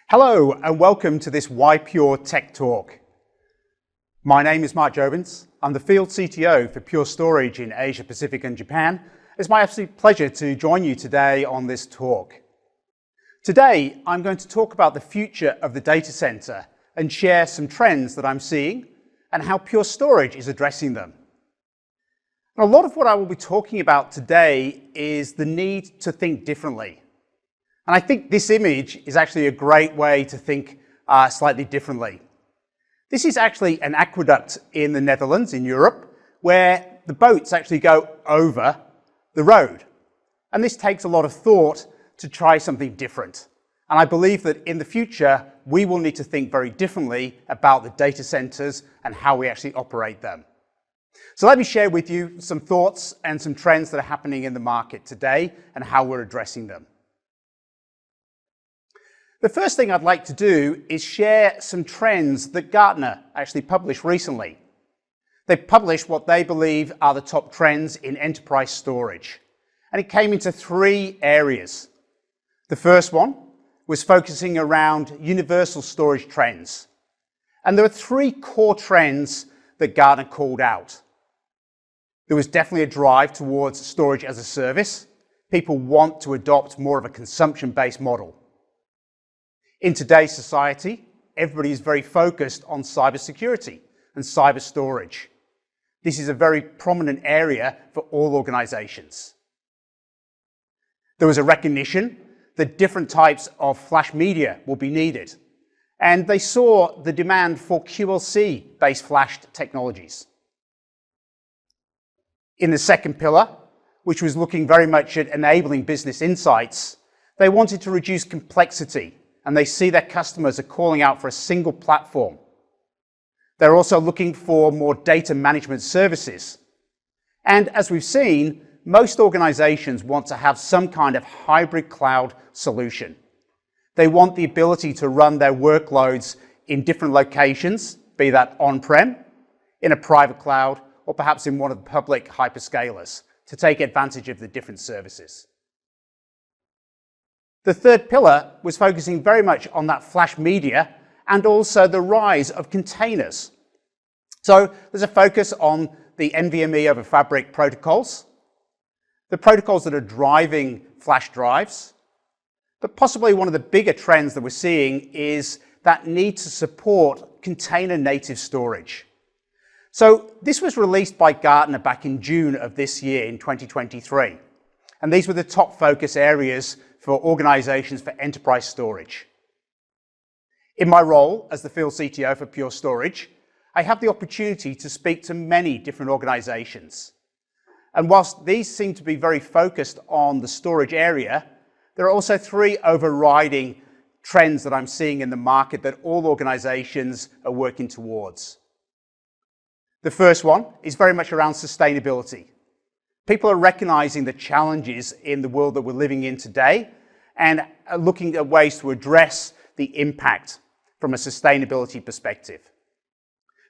Hello and welcome to this Why Pure Tech Talk. My name is Mark Jobbins. I'm the Field CTO for Pure Storage in Asia Pacific and Japan. It's my absolute pleasure to join you today on this talk. Today I'm going to talk about the future of the data center and share some trends that I'm seeing and how Pure Storage is addressing them. And a lot of what I will be talking about today is the need to think differently. And I think this image is actually a great way to think slightly differently. This is actually an aqueduct in the Netherlands, in Europe, where the boats actually go over the road. And this takes a lot of thought to try something different. And I believe that in the future, we will need to think very differently about the data centers and how we actually operate them. So let me share with you some thoughts and some trends that are happening in the market today and how we're addressing them. The first thing I'd like to do is share some trends that Gartner actually published recently. They published what they believe are the top trends in enterprise storage. And it came into three areas. The first one was focusing around universal storage trends. And there are three core trends that Gartner called out. There was definitely a drive towards storage as a service. People want to adopt more of a consumption-based model. In today's society, everybody is very focused on cybersecurity and cyber storage. This is a very prominent area for all organizations. There was a recognition that different types of flash media will be needed, and they saw the demand for QLC-based flashed technologies. In the second pillar, which was looking very much at enabling business insights, they wanted to reduce complexity, and they see their customers are calling out for a single platform. They're also looking for more data management services. And as we've seen, most organizations want to have some kind of hybrid cloud solution. They want the ability to run their workloads in different locations, be that on-prem, in a private cloud, or perhaps in one of the public hyperscalers to take advantage of the different services. The third pillar was focusing very much on that flash media and also the rise of containers. So there's a focus on the NVMe over Fabric protocols, the protocols that are driving flash drives, but possibly one of the bigger trends that we're seeing is that need to support container native storage. So this was released by Gartner back in June of this year in 2023. And these were the top focus areas for organizations for enterprise storage. In my role as the Field CTO for Pure Storage, I have the opportunity to speak to many different organizations. And whilst these seem to be very focused on the storage area, there are also three overriding trends that I'm seeing in the market that all organizations are working towards. The first one is very much around sustainability. People are recognizing the challenges in the world that we're living in today and are looking at ways to address the impact from a sustainability perspective.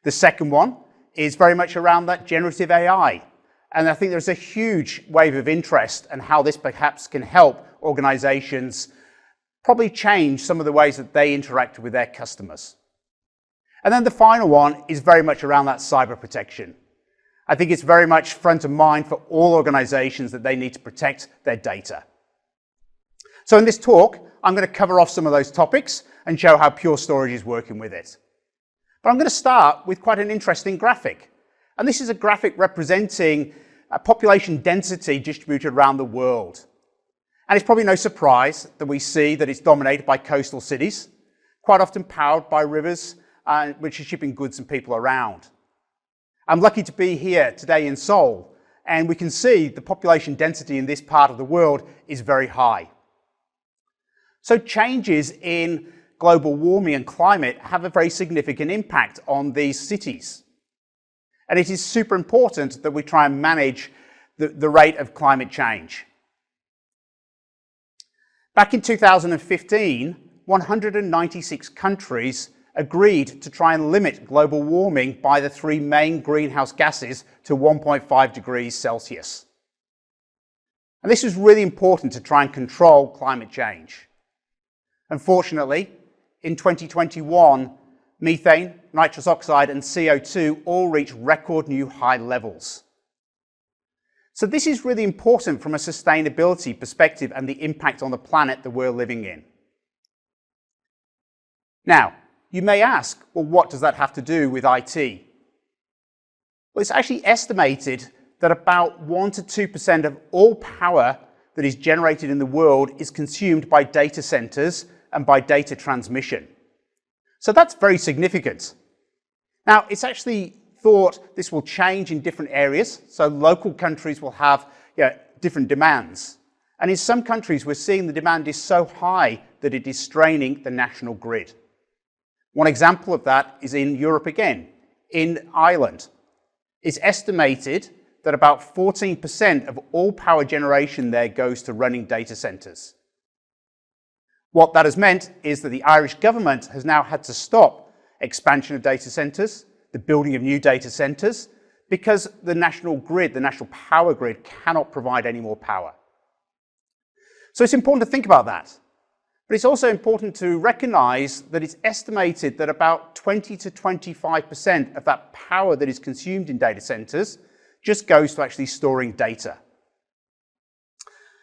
The second one is very much around that generative AI. And I think there's a huge wave of interest in how this perhaps can help organizations probably change some of the ways that they interact with their customers. And then the final one is very much around that cyber protection. I think it's very much front of mind for all organizations that they need to protect their data. So in this talk, I'm going to cover off some of those topics and show how Pure Storage is working with it. But I'm going to start with quite an interesting graphic. And this is a graphic representing a population density distributed around the world. And it's probably no surprise that we see that it's dominated by coastal cities, quite often powered by rivers, which are shipping goods and people around. I'm lucky to be here today in Seoul, and we can see the population density in this part of the world is very high. So changes in global warming and climate have a very significant impact on these cities. And it is super important that we try and manage the rate of climate change. Back in 2015, 196 countries agreed to try and limit global warming by the three main greenhouse gases to 1.5 degrees Celsius. And this is really important to try and control climate change. Unfortunately, in 2021, methane, nitrous oxide, and CO2 all reached record new high levels. So this is really important from a sustainability perspective and the impact on the planet that we're living in. Now, you may ask, well, what does that have to do with IT? Well, it's actually estimated that about 1 to 2% of all power that is generated in the world is consumed by data centers and by data transmission. So that's very significant. Now, it's actually thought this will change in different areas. So local countries will have different demands. And in some countries, we're seeing the demand is so high that it is straining the national grid. One example of that is in Europe again, in Ireland. It's estimated that about 14% of all power generation there goes to running data centers. What that has meant is that the Irish government has now had to stop expansion of data centers, the building of new data centers, because the national grid, the national power grid, cannot provide any more power. So it's important to think about that. But it's also important to recognize that it's estimated that about 20 to 25% of that power that is consumed in data centers just goes to actually storing data.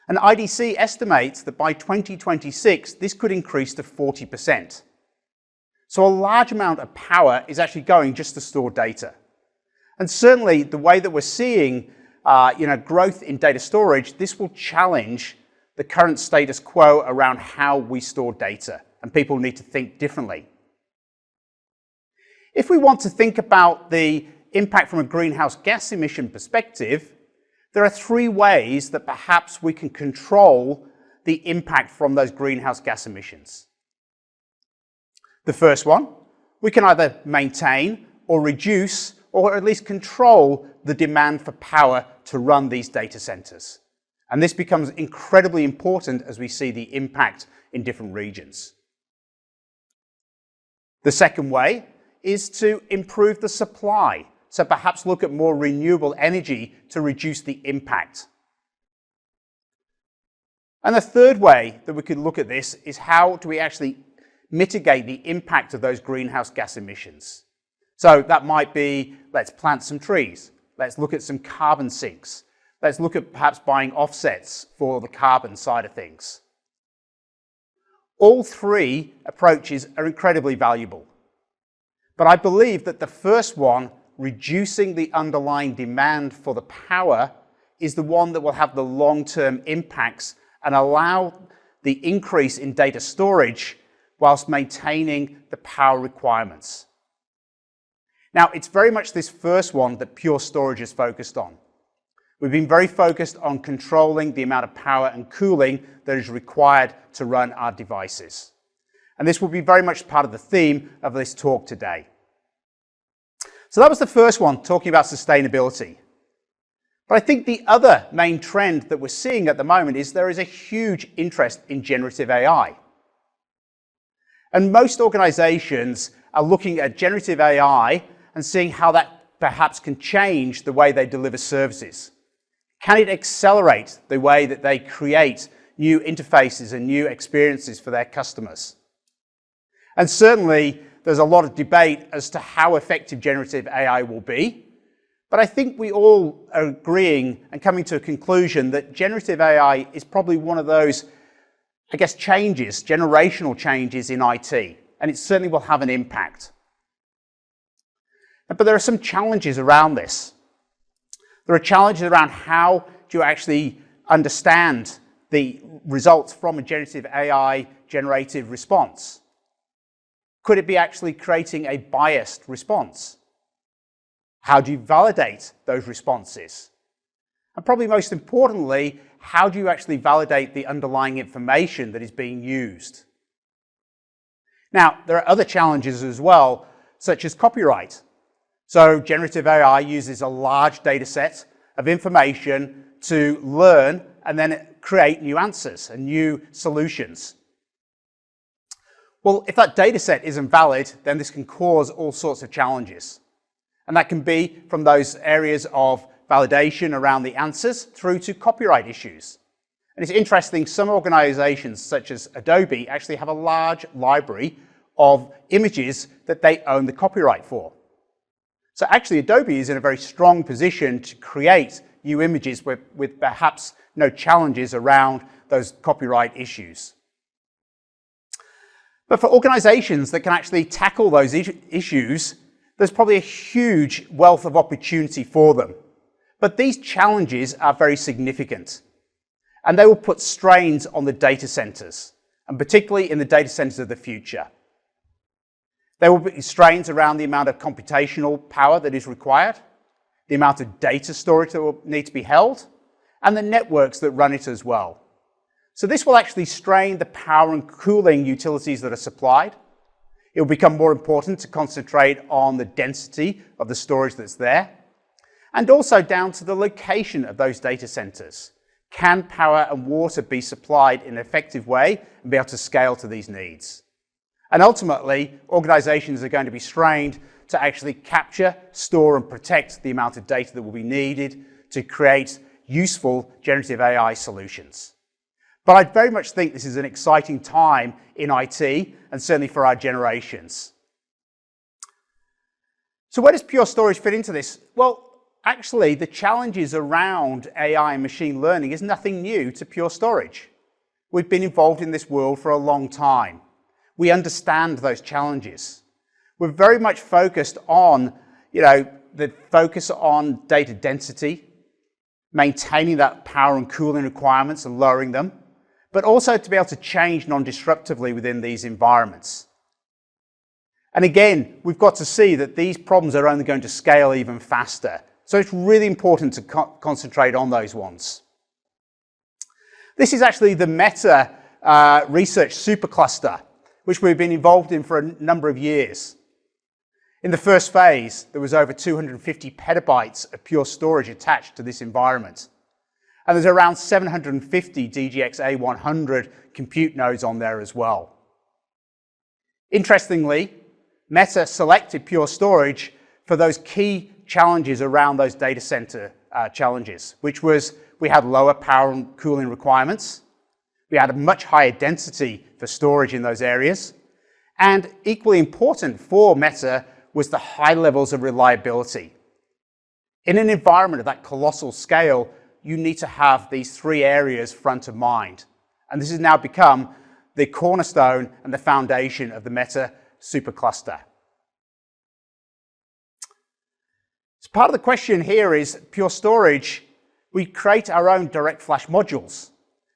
And IDC estimates that by 2026, this could increase to 40%. So a large amount of power is actually going just to store data. And certainly the way that we're seeing growth in data storage, this will challenge the current status quo around how we store data, and people need to think differently. If we want to think about the impact from a greenhouse gas emission perspective, there are 3 ways that perhaps we can control the impact from those greenhouse gas emissions. The first one, we can either maintain or reduce or at least control the demand for power to run these data centers. And this becomes incredibly important as we see the impact in different regions. The second way is to improve the supply. So perhaps look at more renewable energy to reduce the impact. And the third way that we could look at this is how do we actually mitigate the impact of those greenhouse gas emissions. So that might be, let's plant some trees. Let's look at some carbon sinks. Let's look at perhaps buying offsets for the carbon side of things. All 3 approaches are incredibly valuable. But I believe that the first one, reducing the underlying demand for the power, is the one that will have the long-term impacts and allow the increase in data storage whilst maintaining the power requirements. Now, it's very much this first one that Pure Storage is focused on. We've been very focused on controlling the amount of power and cooling that is required to run our devices. And this will be very much part of the theme of this talk today. So that was the first one, talking about sustainability. But I think the other main trend that we're seeing at the moment is there is a huge interest in generative AI. And most organizations are looking at generative AI and seeing how that perhaps can change the way they deliver services. Can it accelerate the way that they create new interfaces and new experiences for their customers? And certainly, there's a lot of debate as to how effective generative AI will be. But I think we all are agreeing and coming to a conclusion that generative AI is probably one of those, changes, generational changes in IT. And it certainly will have an impact. But there are some challenges around this. There are challenges around how do you actually understand the results from a generative AI generated response. Could it be actually creating a biased response? How do you validate those responses? And probably most importantly, how do you actually validate the underlying information that is being used? Now, there are other challenges as well, such as copyright. So generative AI uses a large data set of information to learn and then create new answers and new solutions. Well, if that data set isn't valid, then this can cause all sorts of challenges. And that can be from those areas of validation around the answers through to copyright issues. And it's interesting, some organizations such as Adobe actually have a large library of images that they own the copyright for. So actually, Adobe is in a very strong position to create new images with perhaps no challenges around those copyright issues. But for organizations that can actually tackle those issues, there's probably a huge wealth of opportunity for them. But these challenges are very significant, and they will put strains on the data centers, and particularly in the data centers of the future. There will be strains around the amount of computational power that is required, the amount of data storage that will need to be held, and the networks that run it as well. So this will actually strain the power and cooling utilities that are supplied. It will become more important to concentrate on the density of the storage that's there, and also down to the location of those data centers. Can power and water be supplied in an effective way and be able to scale to these needs? And ultimately, organizations are going to be strained to actually capture, store, and protect the amount of data that will be needed to create useful generative AI solutions. But I very much think this is an exciting time in IT, and certainly for our generations. So where does Pure Storage fit into this? Well, actually, the challenges around AI and machine learning is nothing new to Pure Storage. We've been involved in this world for a long time. We understand those challenges. We're very much focused on, the focus on data density, maintaining that power and cooling requirements and lowering them, but also to be able to change non-disruptively within these environments. And again, we've got to see that these problems are only going to scale even faster. So it's really important to concentrate on those ones. This is actually the Meta research supercluster, which we've been involved in for a number of years. In the first phase, there was over 250 petabytes of Pure Storage attached to this environment. And there's around 750 DGX A100 compute nodes on there as well. Interestingly, Meta selected Pure Storage for those key challenges around those data center challenges, which was we had lower power and cooling requirements, we had a much higher density for storage in those areas, and equally important for Meta was the high levels of reliability. In an environment of that colossal scale, you need to have these three areas front of mind. And this has now become the cornerstone and the foundation of the Meta supercluster. So part of the question here is Pure Storage, we create our own direct flash modules.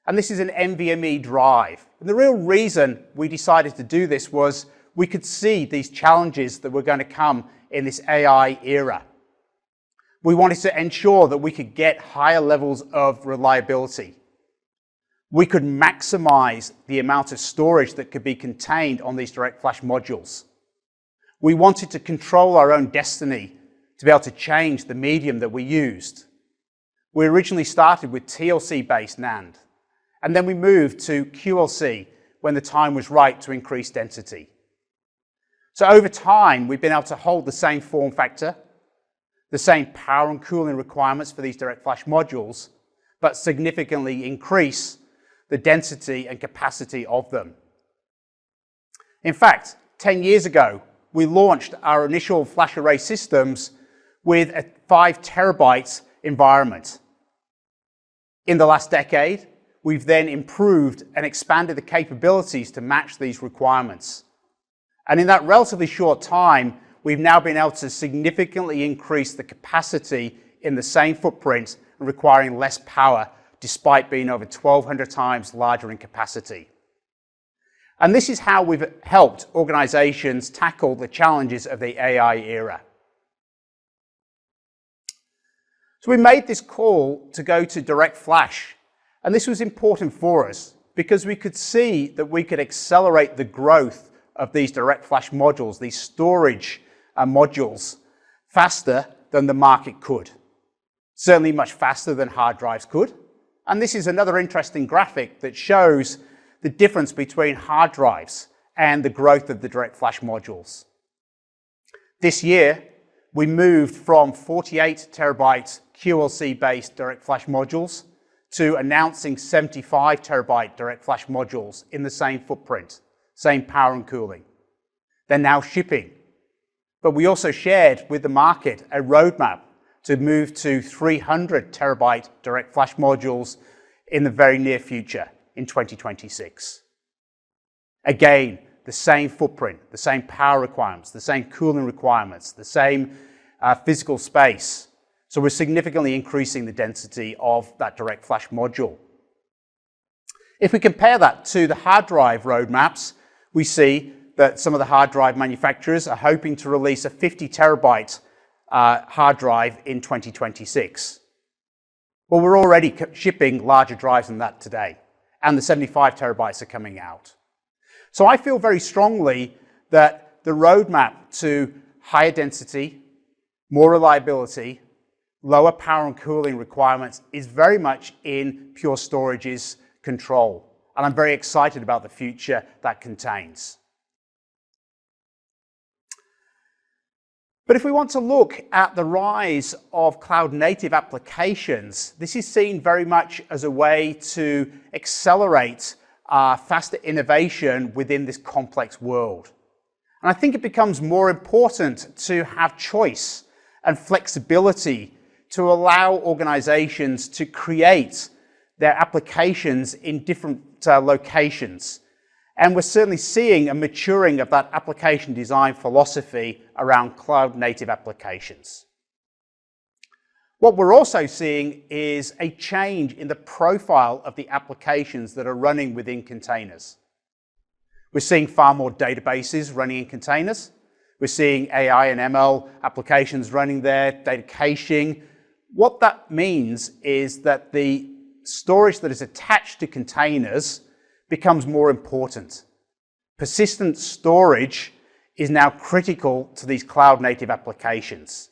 And this is an NVMe drive. And the real reason we decided to do this was we could see these challenges that were going to come in this AI era. We wanted to ensure that we could get higher levels of reliability. We could maximize the amount of storage that could be contained on these direct flash modules. We wanted to control our own destiny to be able to change the medium that we used. We originally started with TLC-based NAND, and then we moved to QLC when the time was right to increase density. So over time, we've been able to hold the same form factor, the same power and cooling requirements for these direct flash modules, but significantly increase the density and capacity of them. In fact, 10 years ago, we launched our initial flash array systems with a 5 terabyte environment. In the last decade, we've then improved and expanded the capabilities to match these requirements. And in that relatively short time, we've now been able to significantly increase the capacity in the same footprint, requiring less power, despite being over 1,200 times larger in capacity. And this is how we've helped organizations tackle the challenges of the AI era. So we made this call to go to direct flash, and this was important for us because we could see that we could accelerate the growth of these direct flash modules, these storage modules, faster than the market could. Certainly much faster than hard drives could. And this is another interesting graphic that shows the difference between hard drives and the growth of the direct flash modules. This year, we moved from 48 terabyte QLC-based direct flash modules to announcing 75 terabyte direct flash modules in the same footprint, same power and cooling. They're now shipping. But we also shared with the market a roadmap to move to 300 terabyte direct flash modules in the very near future, in 2026. Again, the same footprint, the same power requirements, the same cooling requirements, the same physical space. So we're significantly increasing the density of that direct flash module. If we compare that to the hard drive roadmaps, we see that some of the hard drive manufacturers are hoping to release a 50 terabyte hard drive in 2026. Well, we're already shipping larger drives than that today, and the 75 terabytes are coming out. So I feel very strongly that the roadmap to higher density, more reliability, lower power and cooling requirements is very much in Pure Storage's control. And I'm very excited about the future that contains. But if we want to look at the rise of cloud-native applications, this is seen very much as a way to accelerate faster innovation within this complex world. And I think it becomes more important to have choice and flexibility to allow organizations to create their applications in different locations. And we're certainly seeing a maturing of that application design philosophy around cloud-native applications. What we're also seeing is a change in the profile of the applications that are running within containers. We're seeing far more databases running in containers. We're seeing AI and ML applications running there, data caching. What that means is that the storage that is attached to containers becomes more important. Persistent storage is now critical to these cloud-native applications.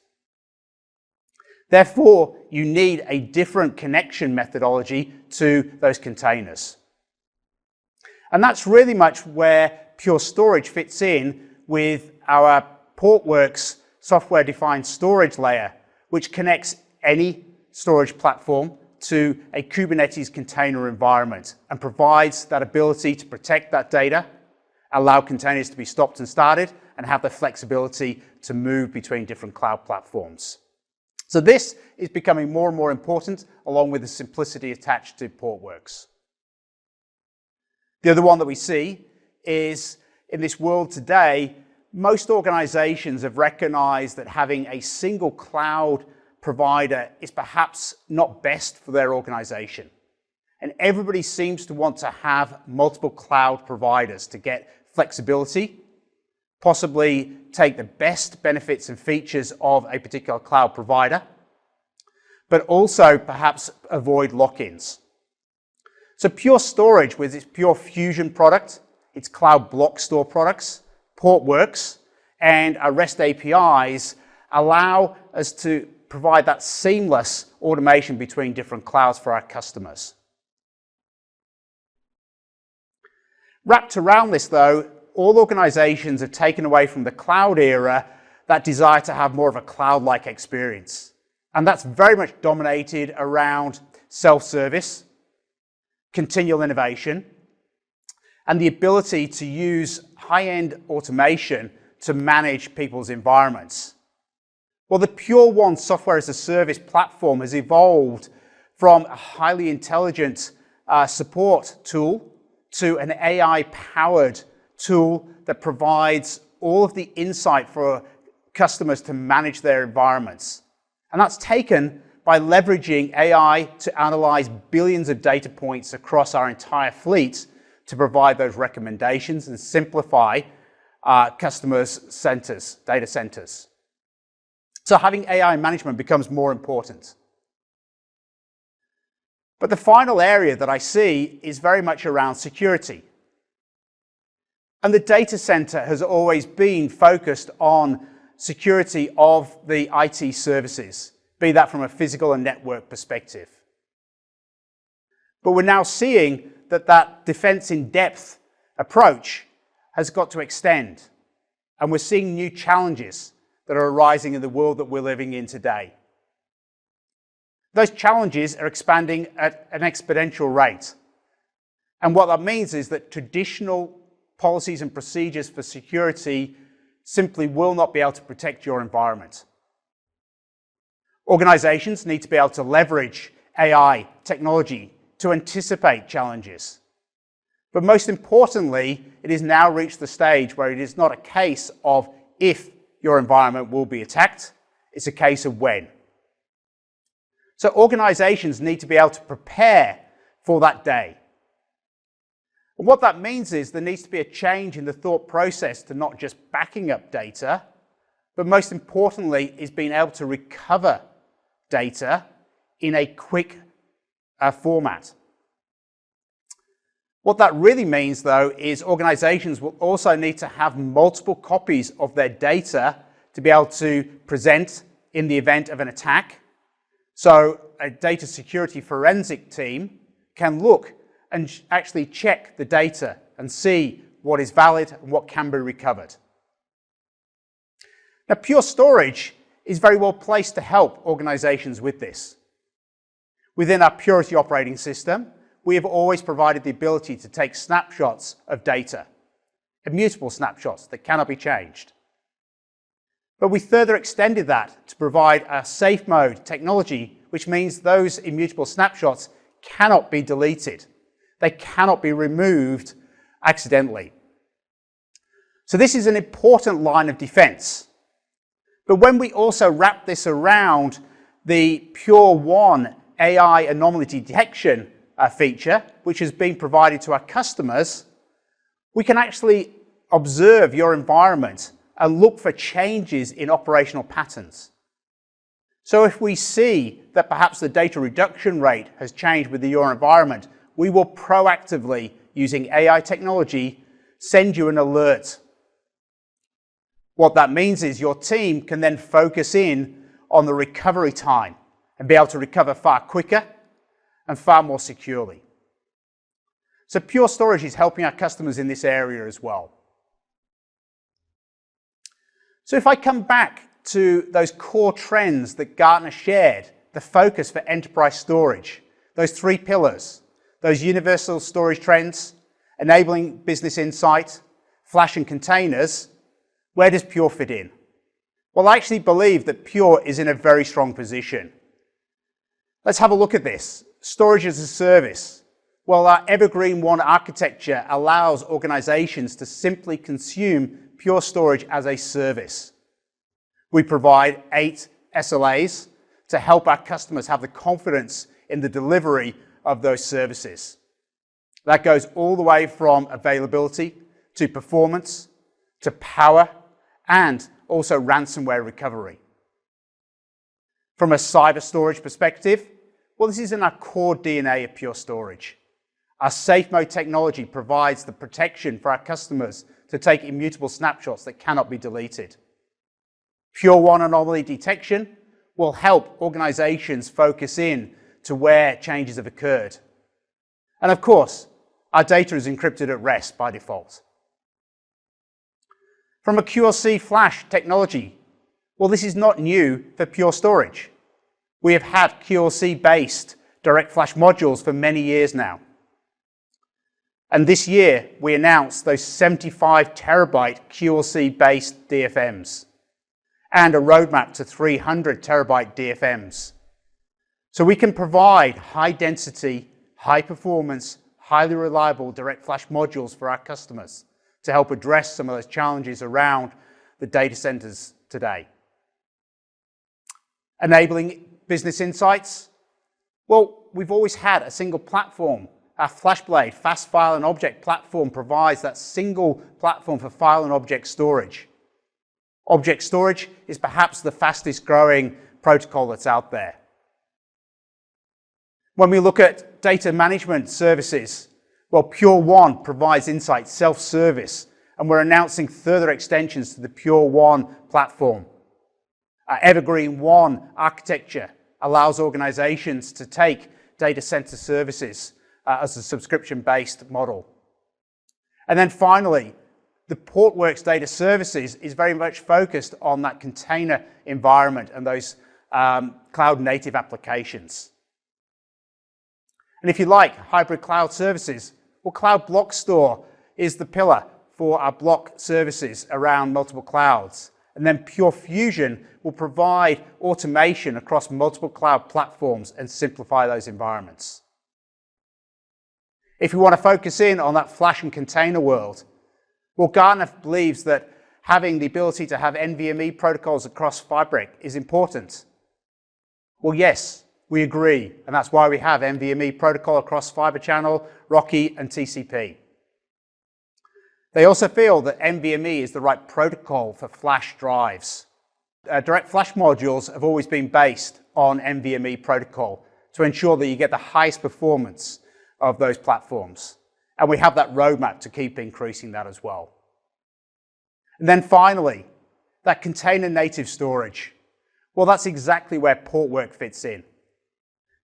Therefore, you need a different connection methodology to those containers. And that's really much where Pure Storage fits in with our Portworx software-defined storage layer, which connects any storage platform to a Kubernetes container environment and provides that ability to protect that data, allow containers to be stopped and started, and have the flexibility to move between different cloud platforms. So this is becoming more and more important, along with the simplicity attached to Portworx. The other one that we see is, in this world today, most organizations have recognized that having a single cloud provider is perhaps not best for their organization. And everybody seems to want to have multiple cloud providers to get flexibility, possibly take the best benefits and features of a particular cloud provider, but also perhaps avoid lock-ins. So Pure Storage, with its Pure Fusion product, its Cloud Block Store products, Portworx, and our REST APIs allow us to provide that seamless automation between different clouds for our customers. Wrapped around this, though, all organizations have taken away from the cloud era that desire to have more of a cloud-like experience. And that's very much dominated around self-service, continual innovation, and the ability to use high-end automation to manage people's environments. Well, the Pure One software as a service platform has evolved from a highly intelligent support tool to an AI-powered tool that provides all of the insight for customers to manage their environments. And that's taken by leveraging AI to analyze billions of data points across our entire fleet to provide those recommendations and simplify customers' data centers. So having AI management becomes more important. But the final area that I see is very much around security. And the data center has always been focused on security of the IT services, be that from a physical and network perspective. But we're now seeing that that defense in depth approach has got to extend. And we're seeing new challenges that are arising in the world that we're living in today. Those challenges are expanding at an exponential rate. And what that means is that traditional policies and procedures for security simply will not be able to protect your environment. Organizations need to be able to leverage AI technology to anticipate challenges. But most importantly, it has now reached the stage where it is not a case of if your environment will be attacked, it's a case of when. So organizations need to be able to prepare for that day. And what that means is there needs to be a change in the thought process to not just backing up data, but most importantly is being able to recover data in a quick format. What that really means, though, is organizations will also need to have multiple copies of their data to be able to present in the event of an attack. So a data security forensic team can look and actually check the data and see what is valid and what can be recovered. Now, Pure Storage is very well placed to help organizations with this. Within our Purity operating system, we have always provided the ability to take snapshots of data, immutable snapshots that cannot be changed. But we further extended that to provide a safe mode technology, which means those immutable snapshots cannot be deleted. They cannot be removed accidentally. So this is an important line of defense. But when we also wrap this around the Pure One AI anomaly detection feature, which has been provided to our customers, we can actually observe your environment and look for changes in operational patterns. So if we see that perhaps the data reduction rate has changed with your environment, we will proactively, using AI technology, send you an alert. What that means is your team can then focus in on the recovery time and be able to recover far quicker and far more securely. So Pure Storage is helping our customers in this area as well. So if I come back to those core trends that Gartner shared, the focus for enterprise storage, those three pillars, those universal storage trends, enabling business insight, flash and containers, where does Pure fit in? Well, I actually believe that Pure is in a very strong position. Let's have a look at this. Storage as a service. Well, our Evergreen One architecture allows organizations to simply consume Pure Storage as a service. We provide 8 SLAs to help our customers have the confidence in the delivery of those services. That goes all the way from availability to performance to power and also ransomware recovery. From a cyber storage perspective, well, this is in our core DNA of Pure Storage. Our safe mode technology provides the protection for our customers to take immutable snapshots that cannot be deleted. Pure One anomaly detection will help organizations focus in to where changes have occurred. And of course, our data is encrypted at rest by default. From a QLC flash technology, well, this is not new for Pure Storage. We have had QLC-based direct flash modules for many years now. And this year, we announced those 75 terabyte QLC-based DFMs and a roadmap to 300 terabyte DFMs. So we can provide high density, high performance, highly reliable direct flash modules for our customers to help address some of those challenges around the data centers today. Enabling business insights. Well, we've always had a single platform. Our FlashBlade fast file and object platform provides that single platform for file and object storage. Object storage is perhaps the fastest growing protocol that's out there. When we look at data management services, well, Pure One provides insight self-service, and we're announcing further extensions to the Pure One platform. Our Evergreen One architecture allows organizations to take data center services as a subscription-based model. And then finally, the Portworx Data Services is very much focused on that container environment and those cloud-native applications. And if you like hybrid cloud services, well, Cloud Block Store is the pillar for our block services around multiple clouds. And then Pure Fusion will provide automation across multiple cloud platforms and simplify those environments. If we want to focus in on that Flash and container world, well, Gartner believes that having the ability to have NVMe protocols across Fabric is important. Well, yes, we agree, and that's why we have NVMe protocol across Fibre Channel, Rocky, and TCP. They also feel that NVMe is the right protocol for flash drives. Direct flash modules have always been based on NVMe protocol to ensure that you get the highest performance of those platforms. And we have that roadmap to keep increasing that as well. And then finally, that container native storage. Well, that's exactly where Portworx fits in,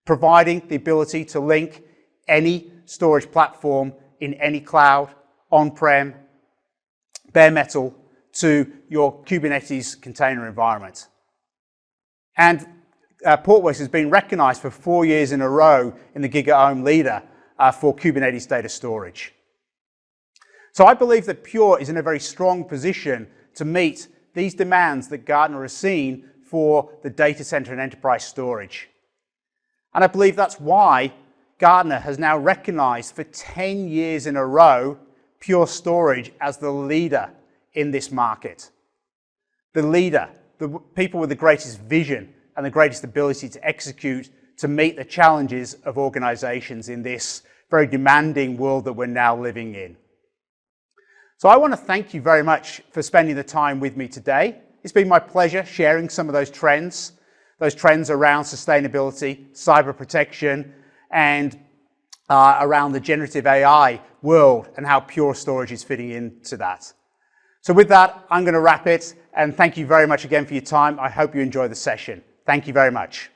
providing the ability to link any storage platform in any cloud, on-prem, bare metal, to your Kubernetes container environment. And Portworx has been recognized for 4 years in a row in the GigaOM leader for Kubernetes data storage. So I believe that Pure is in a very strong position to meet these demands that Gartner has seen for the data center and enterprise storage. And I believe that's why Gartner has now recognized for 10 years in a row Pure Storage as the leader in this market. The leader, the people with the greatest vision and the greatest ability to execute to meet the challenges of organizations in this very demanding world that we're now living in. So I want to thank you very much for spending the time with me today. It's been my pleasure sharing some of those trends around sustainability, cyber protection, and around the generative AI world and how Pure Storage is fitting into that. So with that, I'm going to wrap it, and thank you very much again for your time. I hope you enjoy the session. Thank you very much.